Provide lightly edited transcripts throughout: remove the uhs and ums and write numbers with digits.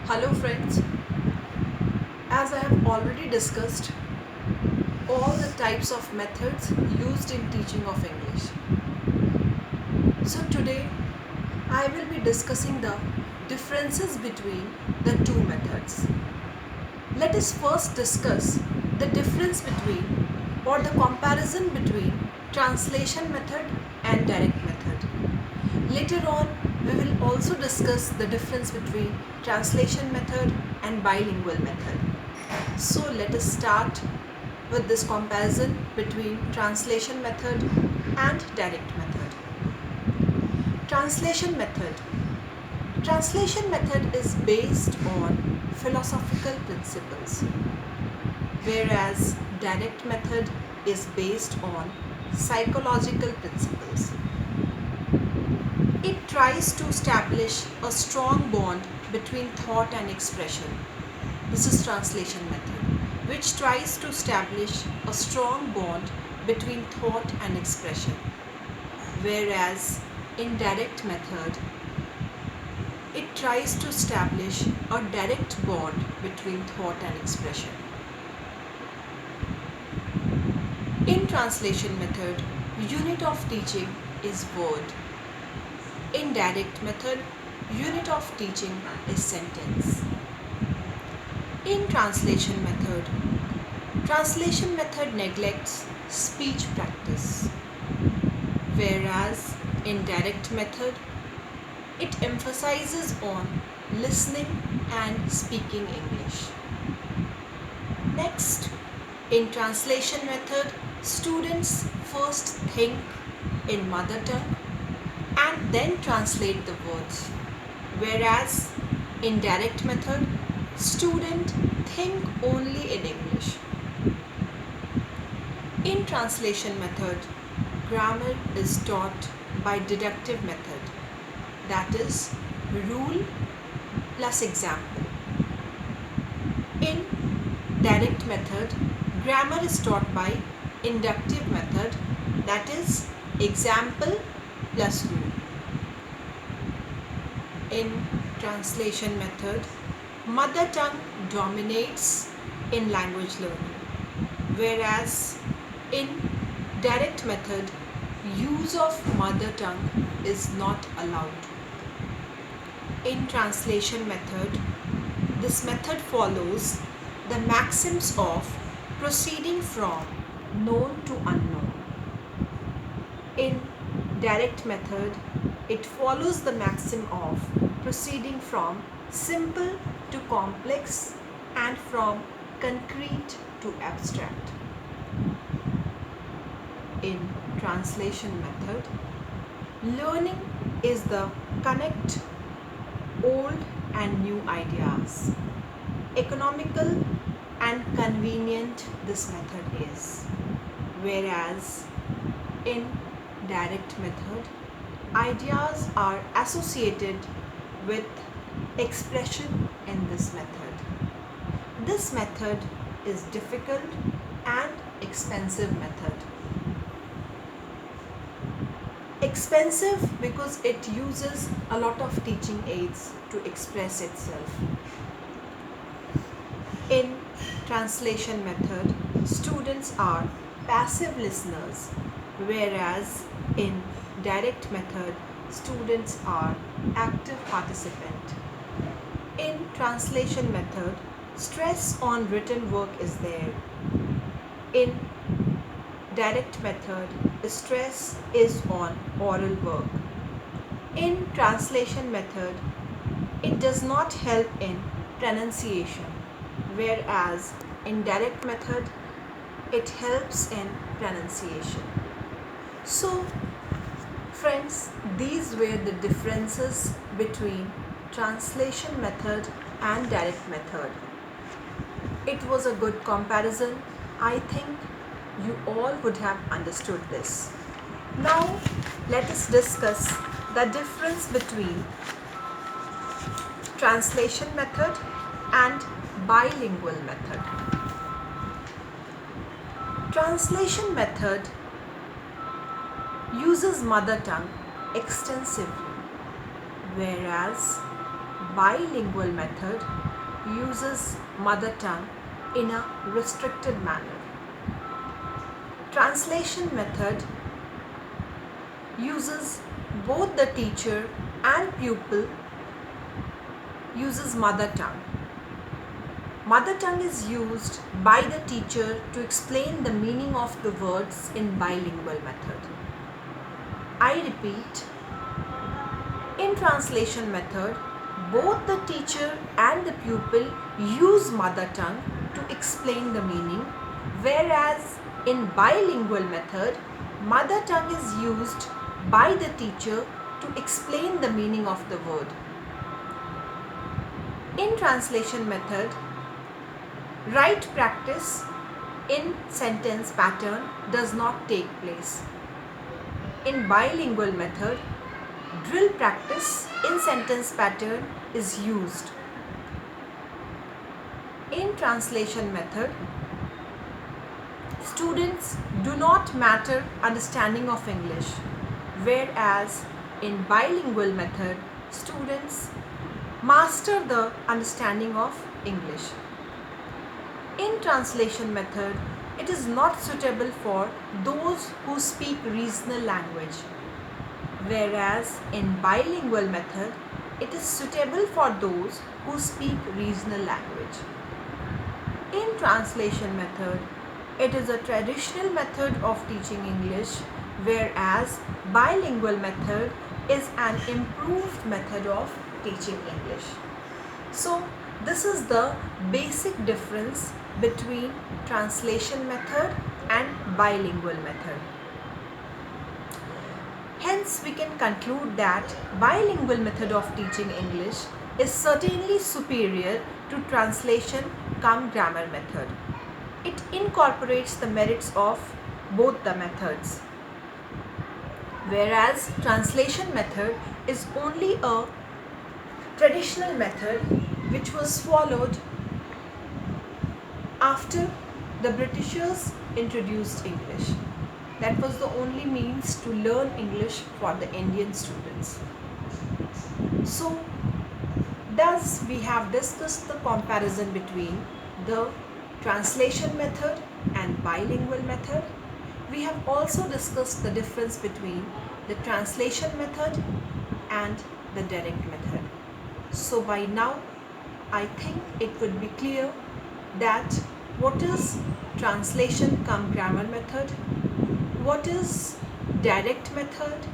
Hello friends, as I have already discussed all the types of methods used in teaching of English. So today I will be discussing the differences between the two methods. Let us first discuss the difference between or the comparison between translation method and direct method. Later on, we will also discuss the difference between translation method and bilingual method. So let us start with this comparison between translation method and direct method. Translation method. Translation method is based on philosophical principles, whereas direct method is based on psychological principles. It tries to establish a strong bond between thought and expression. This is translation method, which tries to establish a strong bond between thought and expression. Whereas in direct method, it tries to establish a direct bond between thought and expression. In translation method, unit of teaching is word. In direct method, unit of teaching is sentence. In translation method neglects speech practice, whereas in direct method, it emphasizes on listening and speaking English. Next, in translation method, students first think in mother tongue and then translate the words, whereas in direct method, students think only in English. In translation method, grammar is taught by deductive method, that is rule plus example. In direct method, grammar is taught by inductive method, that is example plus rule. In translation method, mother tongue dominates in language learning, whereas in direct method, use of mother tongue is not allowed. In translation method, this method follows the maxims of proceeding from known to unknown. In direct method, it follows the maxim of proceeding from simple to complex and from concrete to abstract. In translation method, learning is the connect old and new ideas. Economical and convenient this method is, whereas in direct method, ideas are associated with expression in this method. This method is difficult and expensive method. Expensive because it uses a lot of teaching aids to express itself. In translation method, students are passive listeners, whereas in direct method, students are active participant. In translation method, stress on written work is there. In direct method, stress is on oral work. In translation method, it does not help in pronunciation, whereas in direct method, it helps in pronunciation. So, friends, these were the differences between translation method and direct method. It was a good comparison. I think you all would have understood this. Now, let us discuss the difference between translation method and bilingual method. Translation method uses mother tongue extensively, whereas bilingual method uses mother tongue in a restricted manner. Translation method uses both the teacher and pupil uses mother tongue. Mother tongue is used by the teacher to explain the meaning of the words in bilingual method. I repeat, in translation method, both the teacher and the pupil use mother tongue to explain the meaning, whereas in bilingual method, mother tongue is used by the teacher to explain the meaning of the word. In translation method, right practice in sentence pattern does not take place. In bilingual method, drill practice in sentence pattern is used. In translation method, students do not matter understanding of English, whereas in bilingual method, students master the understanding of English. In translation method, it is not suitable for those who speak regional language, whereas in bilingual method, it is suitable for those who speak regional language. In translation method, it is a traditional method of teaching English, whereas bilingual method is an improved method of teaching English. So, this is the basic difference between translation method and bilingual method. Hence, we can conclude that bilingual method of teaching English is certainly superior to translation cum grammar method. It incorporates the merits of both the methods, whereas translation method is only a traditional method which was followed after the Britishers introduced English. That was the only means to learn English for the Indian students. So, thus we have discussed the comparison between the translation method and bilingual method. We have also discussed the difference between the translation method and the direct method. So by now, I think it would be clear that what is translation cum grammar method, what is direct method,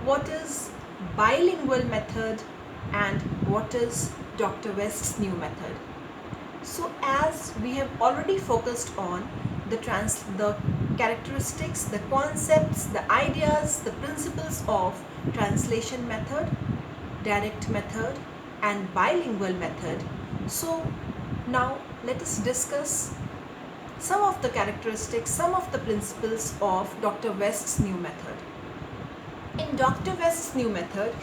what is bilingual method, and what is Dr. West's new method. So as we have already focused on the characteristics, the concepts, the ideas, the principles of translation method, direct method, and bilingual method. So now let us discuss some of the characteristics, some of the principles of Dr. West's new method. In Dr. West's new method,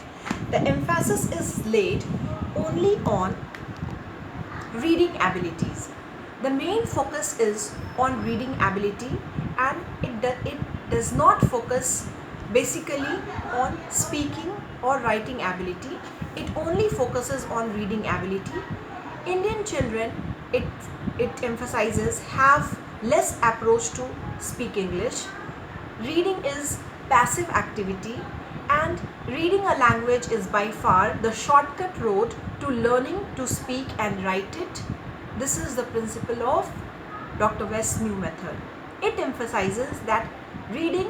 the emphasis is laid only on reading abilities. The main focus is on reading ability, and it does not focus basically on speaking or writing ability. It only focuses on reading ability. Indian children, it emphasizes, have less approach to speak English. Reading is passive activity, and reading a language is by far the shortcut road to learning to speak and write it. This is the principle of Dr. West's new method. It emphasizes that reading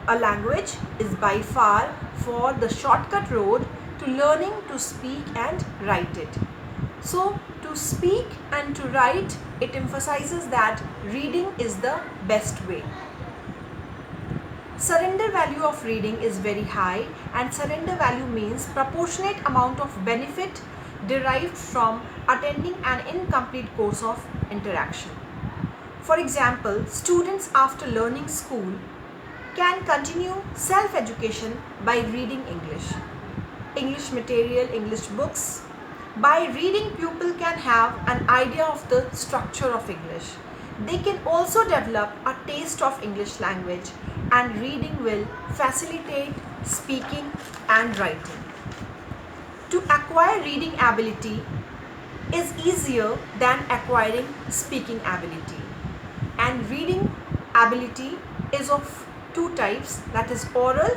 a language is by far for the shortcut road to learning to speak and write it. So to speak and to write, it emphasizes that reading is the best way. Surrender value of reading is very high, and surrender value means proportionate amount of benefit derived from attending an incomplete course of interaction. For example, students after learning school can continue self-education by reading English material, English books. By reading, pupil can have an idea of the structure of English. They can also develop a taste of English language, and reading will facilitate speaking and writing. to acquire reading ability is easier than acquiring speaking ability. And reading ability is of two types, that is oral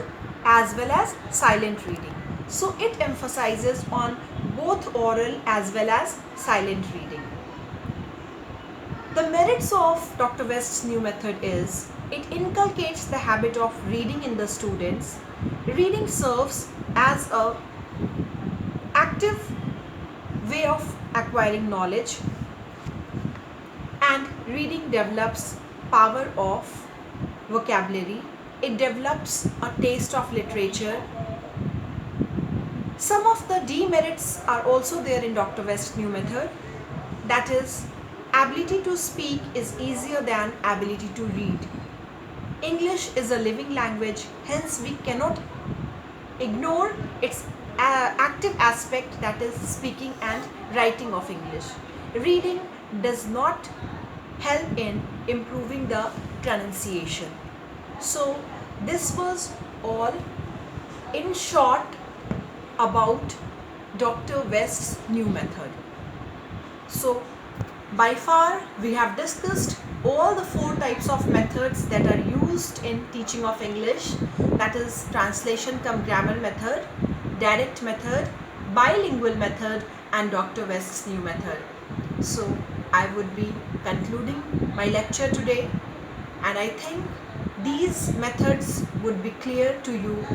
as well as silent reading. So it emphasizes on both oral as well as silent reading. The merits of Dr. West's new method is it inculcates the habit of reading in the students. Reading serves as a active way of acquiring knowledge, and reading develops power of vocabulary. It develops a taste of literature. Some of the demerits are also there in Dr. West's new method, that is ability to speak is easier than ability to read. English is a living language, hence we cannot ignore its active aspect, that is speaking and writing of English. Reading does not help in improving the pronunciation. So this was all in short about Dr. West's new method. So by far we have discussed all the four types of methods that are used in teaching of English, that is translation cum grammar method, direct method, bilingual method, and Dr. West's new method. So I would be concluding my lecture today, and I think these methods would be clear to you